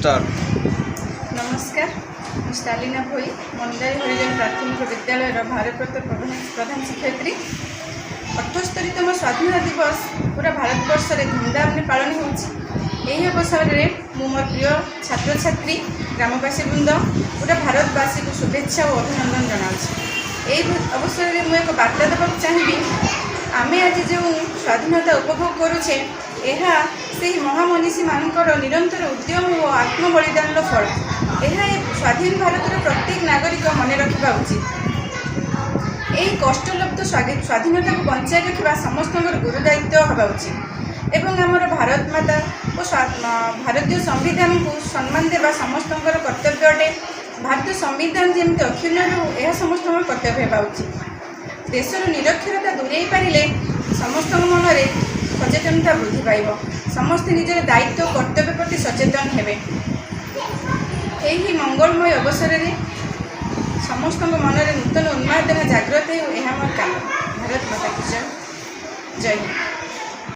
Start. नमस्कार, मैं स्टालिना भोई मंदारी हरिजन प्राथमिक विद्यालय भारप्राप्त प्रधान शिक्षयित्री। 78तम स्वाधीनता दिवस पूरा भारतवर्ष में धूमधाम ने पालन होगी। अवसर में मोर प्रिय छात्र छात्री ग्रामवासी वृंद पूरा भारतवासी को शुभेच्छा और अभिनंदन जनाऊँ। यही अवसर में मुझे एक बार्ता देवाक चाहिए। आमे आज जो स्वाधीनता उपभोग करुचे यह से महामनीषी मानकर निरंतर उद्यम और आत्मबलिदान फल। यह स्वाधीन भारतर प्रत्येक नागरिक मन रखा उचित। यही कष्टलब्ध स्वाधीनता को बचाई रखा समस्त गुरुदायित्व हवा उचित एवं आमर भारत माता और भारतीय संविधान को सम्मान देवा समस्त कर्तव्य अटे। भारतीय संविधान जमी अक्षुण्ण यह समस्त कर्तव्य होगा उचित। देशर निरक्षरता दूरे पारे समस्त मन में सचेतनता वृद्धि पाइब। समस्ते निजर दायित्व कर्तव्य प्रति सचेतन हेबे। यही मंगलमय अवसर में समस्त मन में नूतन उन्मादना जागृत हो। यह मोर काम। भारत माता की जय। जय हिंद।